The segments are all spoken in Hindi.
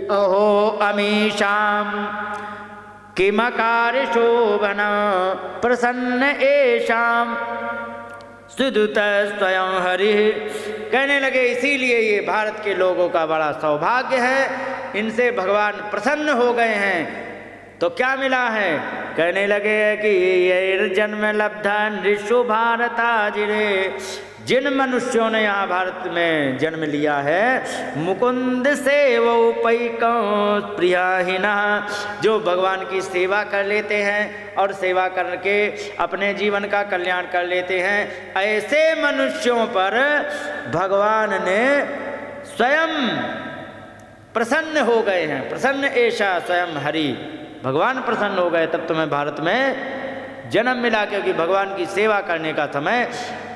अहो अमीशाम किमकार शोभन प्रसन्न एशाम सुदुत स्वयं हरि। कहने लगे इसीलिए ये भारत के लोगों का बड़ा सौभाग्य है, इनसे भगवान प्रसन्न हो गए हैं। तो क्या मिला है? कहने लगे कि ये जन्म लब्धा ऋषु भारताजिरे, जिन मनुष्यों ने यहाँ भारत में जन्म लिया है, मुकुंद सेवो पैकौ प्रियाहिना, जो भगवान की सेवा कर लेते हैं और सेवा करके अपने जीवन का कल्याण कर लेते हैं, ऐसे मनुष्यों पर भगवान ने स्वयं प्रसन्न हो गए हैं। प्रसन्न ऐशा स्वयं हरि, भगवान प्रसन्न हो गए तब तुम्हें भारत में जन्म मिला, क्योंकि भगवान की सेवा करने का समय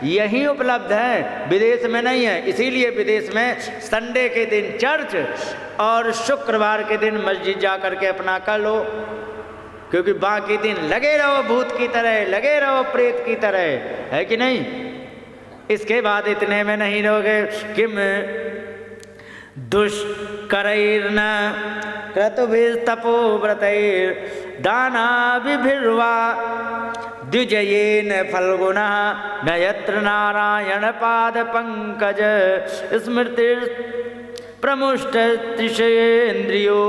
यही उपलब्ध है, विदेश में नहीं है। इसीलिए विदेश में संडे के दिन चर्च और शुक्रवार के दिन मस्जिद जा करके अपना कर लो, क्योंकि बाकी दिन लगे रहो भूत की तरह, लगे रहो प्रेत की तरह, है कि नहीं। इसके बाद इतने में नहीं रहोगे, किम दुष्करैर्न क्रतुभिस्तपोव्रतैर् दानाभिर्वा द्विजयेन फल्गुना न यत्र नारायण पाद पंकज स्मृति प्रमुष्ट त्रिशेन्द्रियो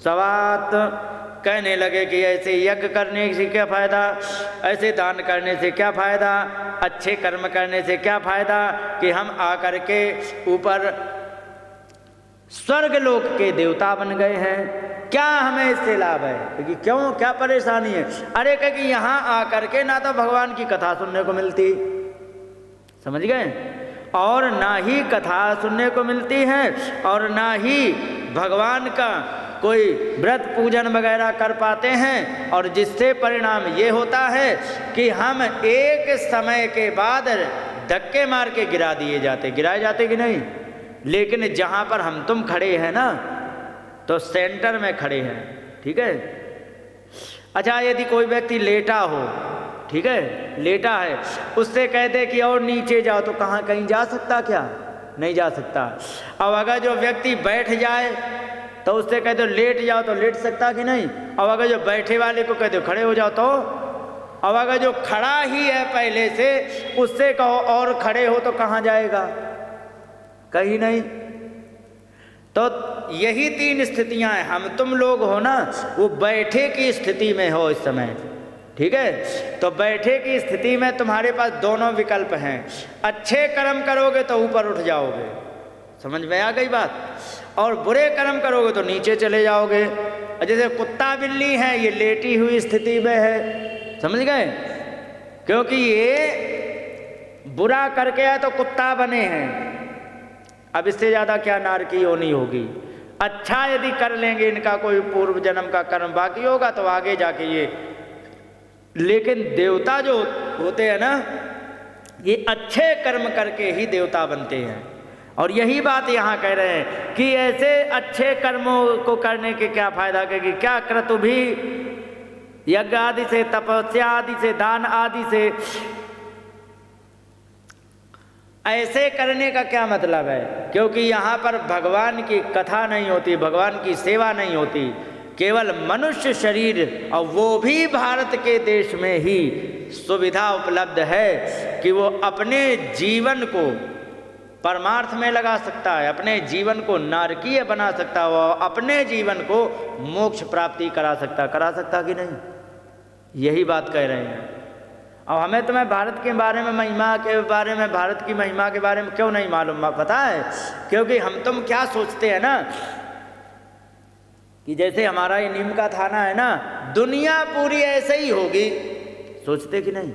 सवात। कहने लगे कि ऐसे यज्ञ करने से क्या फायदा, ऐसे दान करने से क्या फायदा, अच्छे कर्म करने से क्या फायदा कि हम आकर के ऊपर स्वर्ग लोक के देवता बन गए हैं, क्या हमें इससे लाभ है? क्योंकि क्यों, क्या परेशानी है? अरे क्योंकि यहाँ आकर के ना तो भगवान की कथा सुनने को मिलती, समझ गए, और ना ही कथा सुनने को मिलती है, और ना ही भगवान का कोई व्रत पूजन वगैरह कर पाते हैं, और जिससे परिणाम ये होता है कि हम एक समय के बाद धक्के मार के गिराए जाते कि नहीं। लेकिन जहाँ पर हम तुम खड़े हैं ना, तो सेंटर में खड़े हैं, ठीक है। अच्छा, यदि कोई व्यक्ति लेटा हो, ठीक है, लेटा है, उससे कहते कि और नीचे जाओ, तो कहाँ कहीं जा सकता क्या? नहीं जा सकता। अब अगर जो व्यक्ति बैठ जाए तो उससे कहते लेट जाओ, तो लेट सकता कि नहीं। अब अगर जो बैठे वाले को कहते खड़े हो जाओ, तो अब अगर जो खड़ा ही है पहले से, उससे कहो और खड़े हो, तो कहाँ जाएगा? कहीं नहीं। तो यही तीन स्थितियां हैं। हम तुम लोग हो ना, वो बैठे की स्थिति में हो इस समय, ठीक है। तो बैठे की स्थिति में तुम्हारे पास दोनों विकल्प हैं। अच्छे कर्म करोगे तो ऊपर उठ जाओगे, समझ में आ गई बात, और बुरे कर्म करोगे तो नीचे चले जाओगे। जैसे कुत्ता बिल्ली है, ये लेटी हुई स्थिति में है, समझ गए, क्योंकि ये बुरा करके आए तो कुत्ता बने हैं। अब इससे ज़्यादा क्या नारकी होनी होगी। अच्छा यदि कर लेंगे, इनका कोई पूर्व जन्म का कर्म बाकी होगा तो आगे जाके ये, लेकिन देवता जो होते हैं ना, ये अच्छे कर्म करके ही देवता बनते हैं। और यही बात यहाँ कह रहे हैं कि ऐसे अच्छे कर्मों को करने के क्या फायदा, क्योंकि क्या क्रतु भी यज्ञ आदि से, तपस्या आदि से, दान आदि से, ऐसे करने का क्या मतलब है? क्योंकि यहाँ पर भगवान की कथा नहीं होती, भगवान की सेवा नहीं होती, केवल मनुष्य शरीर, और वो भी भारत के देश में ही सुविधा उपलब्ध है कि वो अपने जीवन को परमार्थ में लगा सकता है, अपने जीवन को नारकीय बना सकता है, वो अपने जीवन को मोक्ष प्राप्ति करा सकता कि नहीं। यही बात कह रहे हैं। और हमें तुम्हें भारत के बारे में, महिमा के बारे में, भारत की महिमा के बारे में क्यों नहीं मालूम पता है? क्योंकि हम तुम क्या सोचते हैं ना, कि जैसे हमारा ये नीम का थाना है ना, दुनिया पूरी ऐसे ही होगी, सोचते कि नहीं।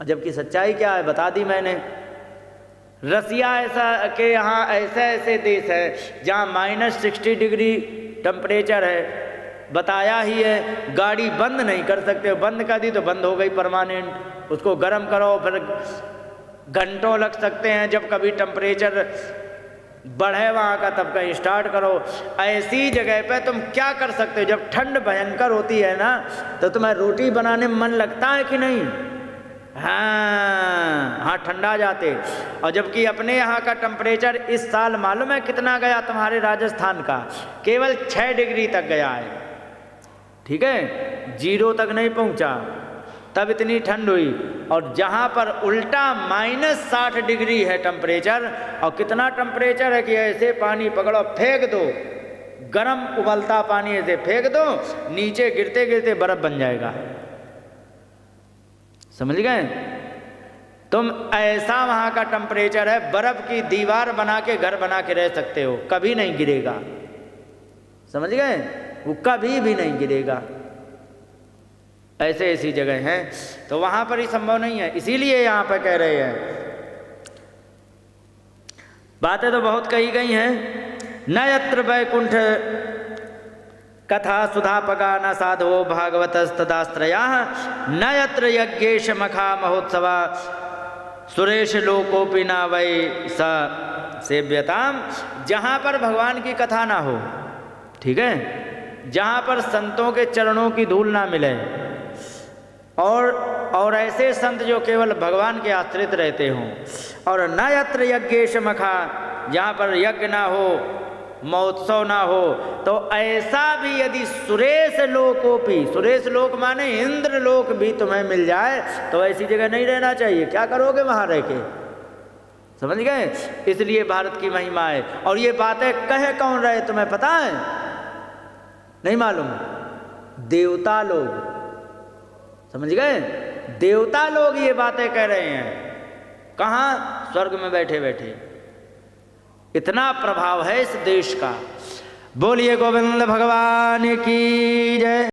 जबकि सच्चाई क्या है बता दी मैंने। रसिया ऐसा के यहाँ ऐसे ऐसे देश है जहाँ -60 डिग्री टेम्परेचर है, बताया ही है। गाड़ी बंद नहीं कर सकते, बंद कर दी तो बंद हो गई परमानेंट, उसको गर्म करो फिर घंटों लग सकते हैं। जब कभी टेम्परेचर बढ़े वहाँ का तब कहीं स्टार्ट करो। ऐसी जगह पे तुम क्या कर सकते हो? जब ठंड भयंकर होती है ना, तो तुम्हें रोटी बनाने में मन लगता है कि नहीं? हाँ हाँ ठंडा जाते। और जबकि अपने यहाँ का टेम्परेचर इस साल मालूम है कितना गया तुम्हारे राजस्थान का? केवल 6 डिग्री तक गया है, ठीक है, 0 तक नहीं पहुँचा, तब इतनी ठंड हुई। और जहाँ पर उल्टा -60 डिग्री है टेम्परेचर, और कितना टेम्परेचर है कि ऐसे पानी पकड़ो फेंक दो, गरम उबलता पानी ऐसे फेंक दो, नीचे गिरते गिरते बर्फ बन जाएगा। समझ गए? तुम ऐसा वहाँ का टेम्परेचर है, बर्फ की दीवार बना के घर बना के रह सकते हो, कभी नहीं गिरेगा। समझ गए? वो कभी भी नहीं गिरेगा। ऐसे ऐसी जगह हैं, तो वहाँ पर ही संभव नहीं है, इसीलिए यहाँ पर कह रहे हैं। बातें तो बहुत कही गई हैं। न यत्र वैकुंठ कथा सुधापगा न साधवो भागवतस्तदाश्रया, न यत्र यज्ञेश मखा महोत्सवा सुरेश लोकोपि न वै स सेव्यताम। जहाँ पर भगवान की कथा ना हो, ठीक है, जहाँ पर संतों के चरणों की धूल ना मिले, और ऐसे संत जो केवल भगवान के आश्रित रहते हों, और न यत्र यज्ञेश मखा, जहाँ पर यज्ञ ना हो, महोत्सव ना हो, तो ऐसा भी यदि सुरेश लोकोपि, सुरेश लोक माने इंद्र लोक भी तुम्हें मिल जाए, तो ऐसी जगह नहीं रहना चाहिए। क्या करोगे वहाँ रह के? समझ गए? इसलिए भारत की महिमा है। और ये बातें कहे कौन रहे तुम्हें पता है? नहीं मालूम? देवता लोग। समझ गए? देवता लोग ये बातें कह रहे हैं। कहाँ? स्वर्ग में बैठे बैठे। इतना प्रभाव है इस देश का। बोलिए गोविंद भगवान की जय।